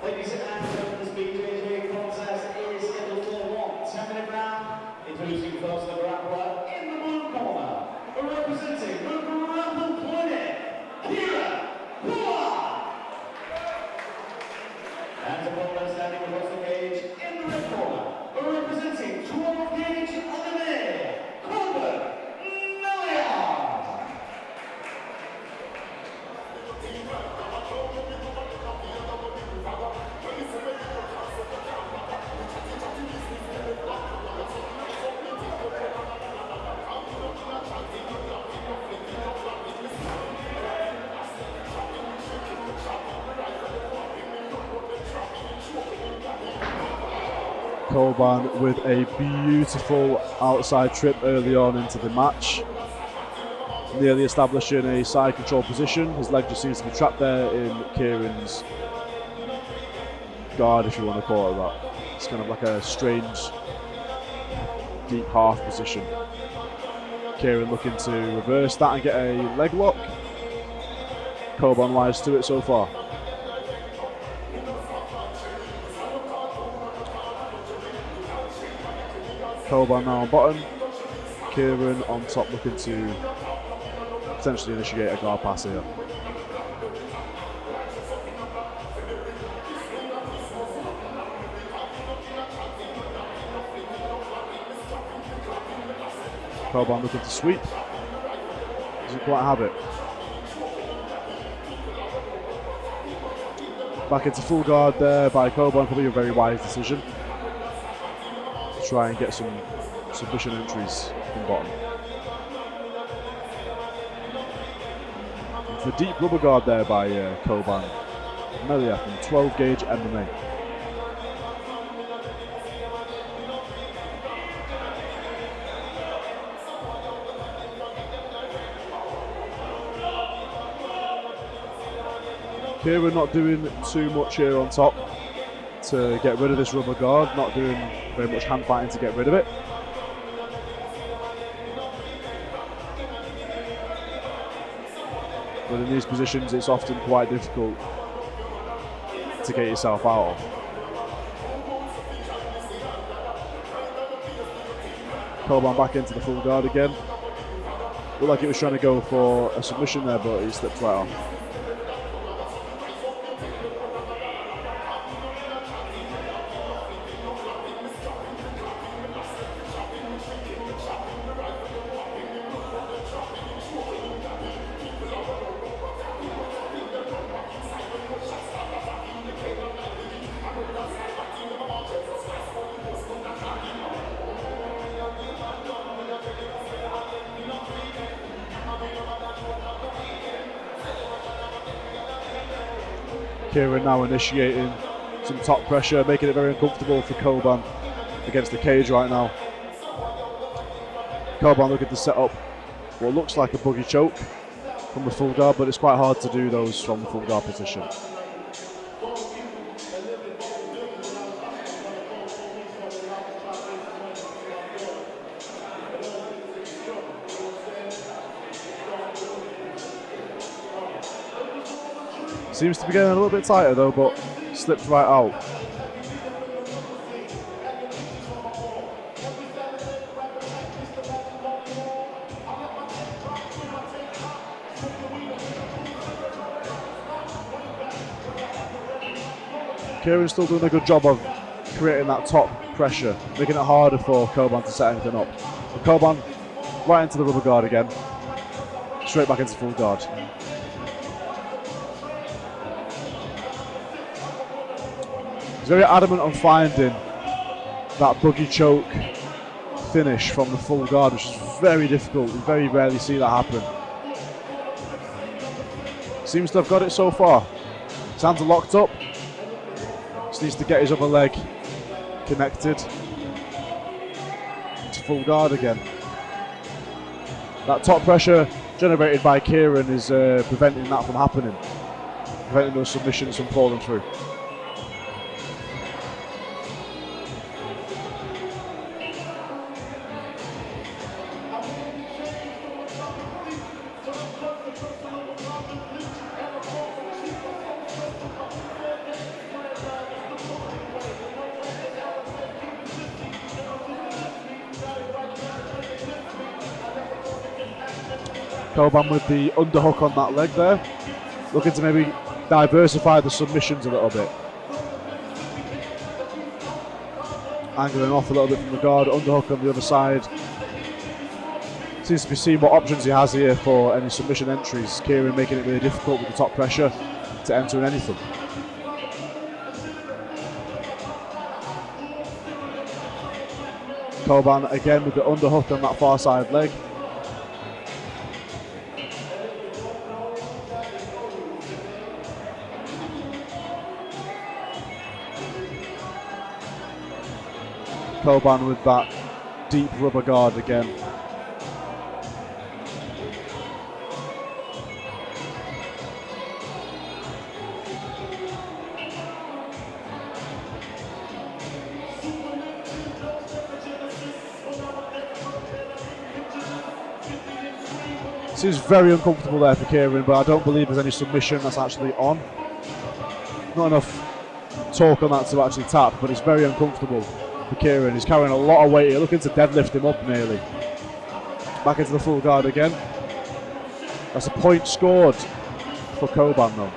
Ladies and gentlemen, this BJJ contest is scheduled for one 10-minute round. Introducing first the grappler in the blue corner, representing the Grappling Clinic, Ciaran Pullar. And opponent standing across the cage in the red corner, representing 12-gauge MMA, Coban Melia. Coban with a beautiful outside trip early on into the match, nearly establishing a side control position. His leg just seems to be trapped there in Ciaran's guard, if you want to call it that. It's kind of like a strange deep half position. Ciaran looking to reverse that and get a leg lock. Coban wise to it so far. Coban now on bottom, Ciaran on top looking to potentially initiate a guard pass here. Coban looking to sweep, doesn't quite have it. Back into full guard there by Coban, probably a very wise decision. Try and get some submission entries from bottom. It's a deep rubber guard there by Coban Melia from 12-gauge MMA. Ciaran not doing too much here on top to get rid of this rubber guard, not doing very much hand fighting to get rid of it. But in these positions it's often quite difficult to get yourself out of. Coban back into the full guard again. Looked like he was trying to go for a submission there, but he slipped right off. Ciaran now initiating some top pressure, making it very uncomfortable for Coban against the cage right now. Coban looking to set up what looks like a buggy choke from the full guard, but it's quite hard to do those from the full guard position. Seems to be getting a little bit tighter though, but slipped right out. Ciaran's still doing a good job of creating that top pressure, making it harder for Coban to set anything up. But Coban right into the rubber guard again, straight back into full guard. He's very adamant on finding that buggy choke finish from the full guard, which is very difficult. We very rarely see that happen. Seems to have got it so far. His hands are locked up. Just needs to get his other leg connected to full guard again. That top pressure generated by Ciaran is preventing that from happening, preventing those submissions from falling through. Coban with the underhook on that leg there. Looking to maybe diversify the submissions a little bit. Angling off a little bit from the guard, underhook on the other side. Seems to be seeing what options he has here for any submission entries. Ciaran making it really difficult with the top pressure to enter in anything. Coban again with the underhook on that far side leg. Coban with that deep rubber guard again. Seems very uncomfortable there for Ciaran, but I don't believe there's any submission that's actually on. Not enough torque on that to actually tap, but it's very uncomfortable for Ciaran. He's carrying a lot of weight here, looking to deadlift him up nearly. Back into the full guard again. That's a point scored for Coban though.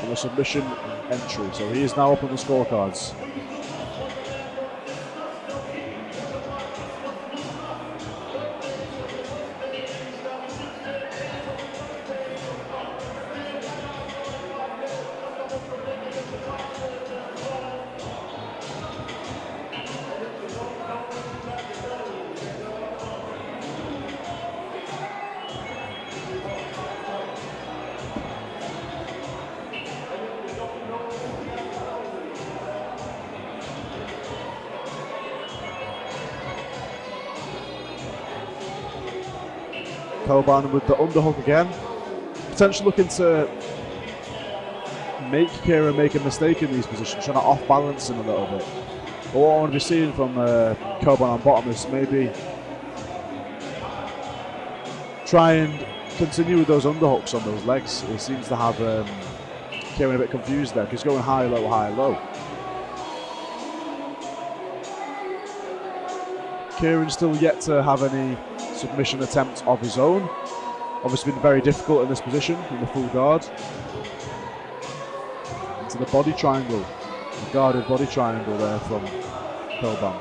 On the submission entry, so he is now up on the scorecards. Coban with the underhook again. Potentially looking to make Ciaran make a mistake in these positions, trying to off-balance him a little bit. But what I want to be seeing from Coban on bottom is maybe try and continue with those underhooks on those legs. He seems to have Ciaran a bit confused there because he's going high, low, high, low. Ciaran still yet to have any submission attempts of his own. Obviously been very difficult in this position, in the full guard. Into the body triangle. The guarded body triangle there from Coban.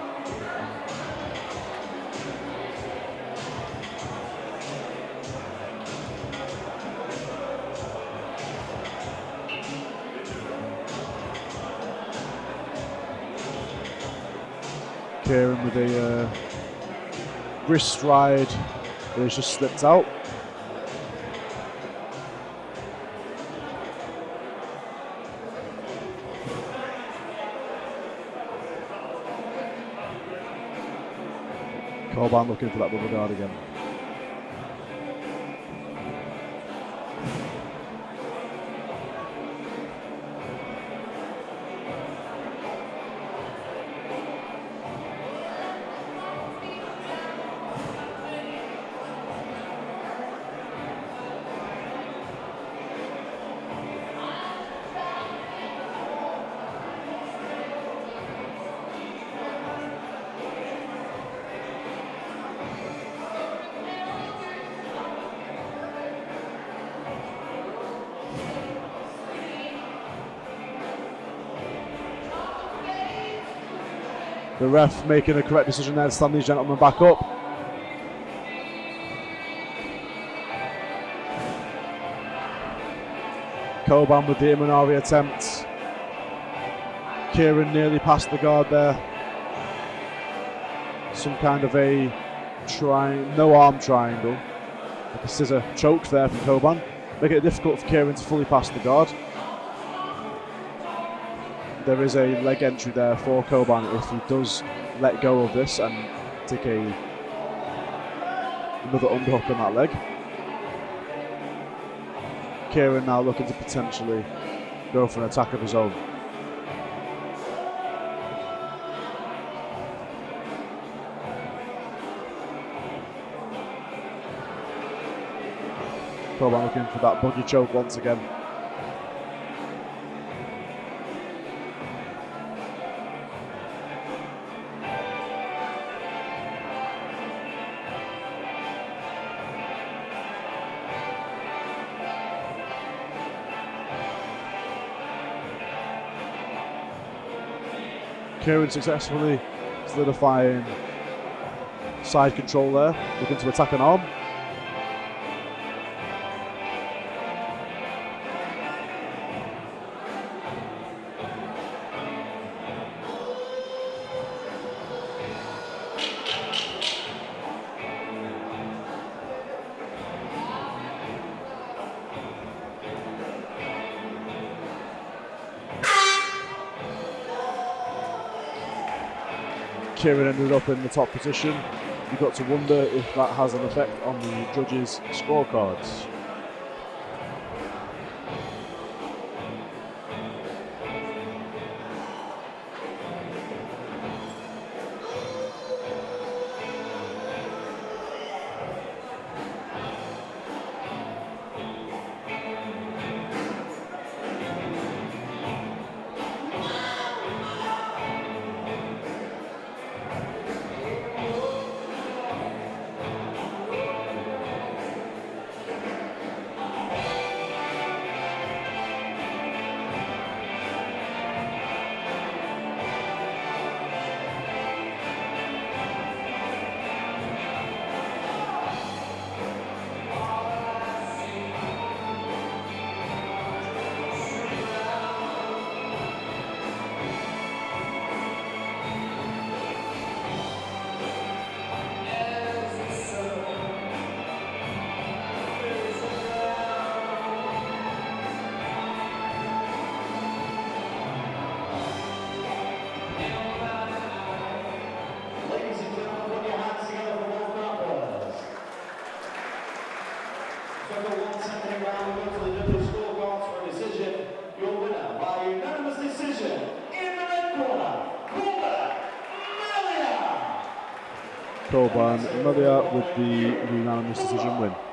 Ciaran with a wrist ride that has just slipped out. Coban looking for that rubber guard again. The ref making a correct decision there to stand these gentlemen back up. Coban with the Imanari attempt. Ciaran nearly past the guard there. Some kind of a no arm triangle. Like a scissor choke there from Coban. Making it difficult for Ciaran to fully pass the guard. There is a leg entry there for Coban if he does let go of this and take another underhook on that leg. Ciaran now looking to potentially go for an attack of his own. Coban looking for that buggy choke once again. Ciaran successfully solidifying side control there, looking to attack an arm. Ciaran ended up in the top position. You've got to wonder if that has an effect on the judges' scorecards. Coban Melia with the unanimous decision win.